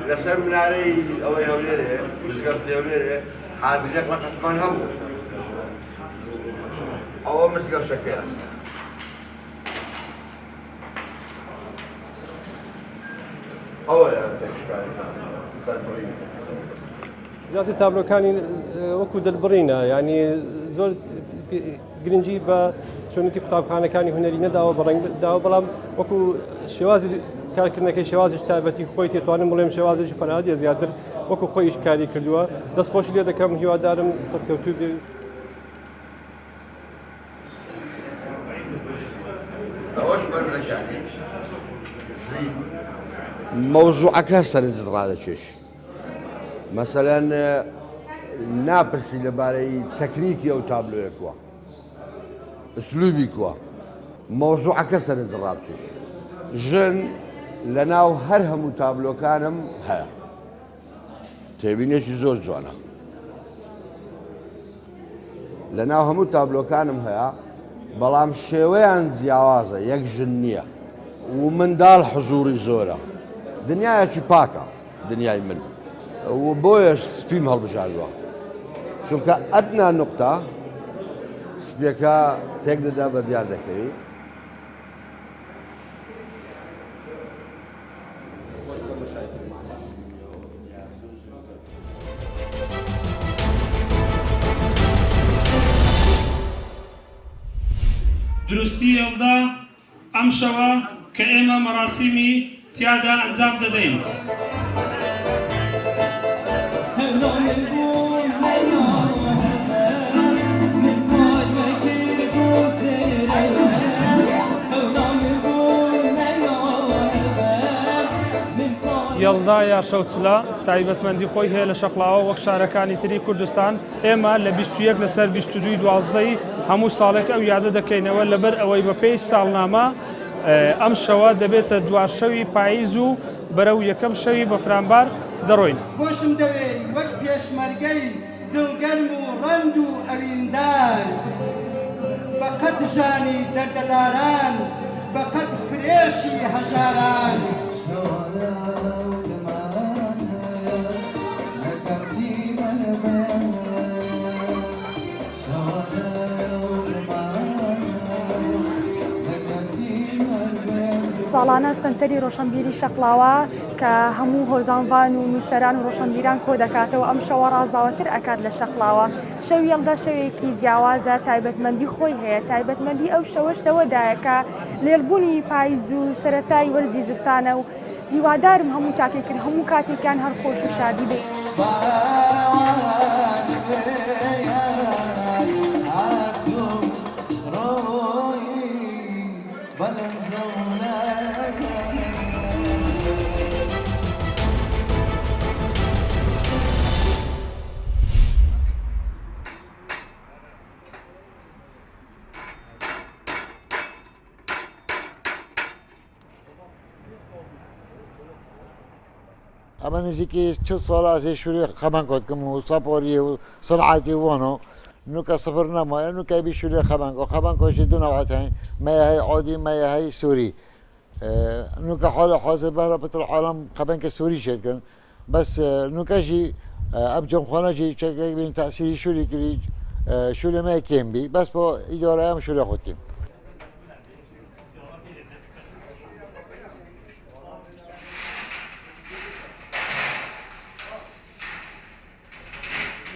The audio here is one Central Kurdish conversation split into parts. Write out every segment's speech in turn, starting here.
لەسەر منارەی ئەوەی هەولێرێ مزگەوتی هەولێرێ حازرێک لە قەتمان هەبوو ئەوە مزگەوتەکەیە ئەوەیە تێکشکاریەکان سەربڕینە زیاتر تابلۆکانی وەکو دڵبڕینە یعنی زۆر گرنگی بە چۆنیتی قوتابخانەکانی هونەری نەداوە بەڕنگ داوە بەڵام وەکو شێوازی کارکردنەکەی شێوازی تایبەتی خۆی تێتوانم بڵێم شێوازێکی فەرهادیە زیاتر وەکو خۆیش کاری کردووە دەستخۆشی لێ دەکەم هیوادارم سەرکەوتوو بێ ئەوەش بەرزەکانی مەوزوعەکە سەرنج ڕادەکێش مەسەلەن ناپرسی لەبارەی تەکنیکی ئەو تابلۆیە کووە ئسلوبی کووە مەوزوعەکە سەرنج ڕابکێش ژن لە ناو هەر هەموو تابلۆکانم هەیە تێبینێکی زۆر جوانە لە ناو هەموو تابلۆکانم هەیە بەڵام شێوەیان جیاوازە یەک ژن نییە و منداڵ حزوری زۆرە دنیایەکی پاکە دنیای من و بۆیەش سپیم هەڵبژاردووە چونکە ئەدنا نقطە سپیەکە تێک دەدا بە دیار دەکەوی دروستی هێڵدا ئەم شەوە کە ئێمە مەراسیمی تیادا ئەنجام دەدەین. یەڵدا یا شەوچلا تایبەتمەندی خۆی هەیە لە شەقڵاوە وەک شارەکانی تری کوردستان ئێمە لە 21 لەسەر 22 هەموو ساڵێک ئەو یادە دەکەینەوە لەبەر ئەوەی بەپێی ساڵنامە ئەم شەوە دەبێتە دوار شەوی پاییز و بەرەو یەکەم شەوی بەفرامبار دەڕۆین. خۆشم دەوێت وەک پێشمەرگەی دڵگەرم و ڕەند و ئەویندار بەقەت ژانی دەردەداران بەقەت فرێشی هەژاران ساڵانە سنتەری ڕۆشنبیری شەقڵاوە کە هەموو هۆزانڤان و نووسەران و ڕۆشنبیران کۆ دەکاتەوە ئەم شەوە ڕازاوەتر ئەکات لە شەقڵاوە شەوی هێڵدا شەوێکی جیاوازە تایبەتمەندی خۆی هەیە تایبەتمەندی ئەو شەوەش لەوەدایە کە لێڵبوونی پاییز و سەرەتای وەرزی زستانە و هیوادارم هەموو تاکێکرد هەموو کاتێکیان هەر خۆش و شادی بێت. ئەمە نزیکی چ ساڵە شووری خەمان کۆتکەم و سەپۆری و سنعاتی وۆنۆ نوکە سفر نەمایە نوکەبی شووری خەبانکۆ خەبان کۆشی دو نەوەتەین مەیە هەی عۆدی مەیە هەی سووری نوکە حۆلە حۆزە بەرە بتر عالم خەبانکە سووری شێتکەن بەس نوکەژی ئەب جەمخۆنەژی چەکێک بین تەسیری شووری کردی شووری مەیە کێمبی بەس بۆ ئیدۆرەیەم شوورە خۆتکەین.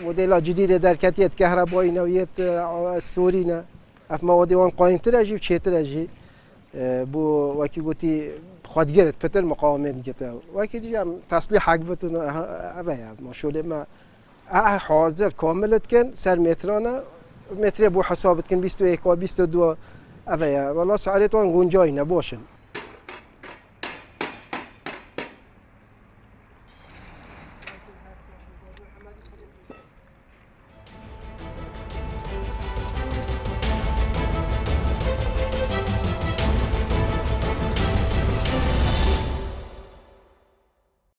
موديلات جديدة دركاتيات كهربائية نوعية سورينا اف مواد وان قايم تراجي وشي تراجي بو وكي قلتي خادجرت بتر مقاومات جتا وكي جام تصليح عقبتنا ابيع مشو لما حاضر كاملت كان سر مترانا متر بو حسابت كان 21 و 22 ابيع والله سعرت وان غنجاي نباشن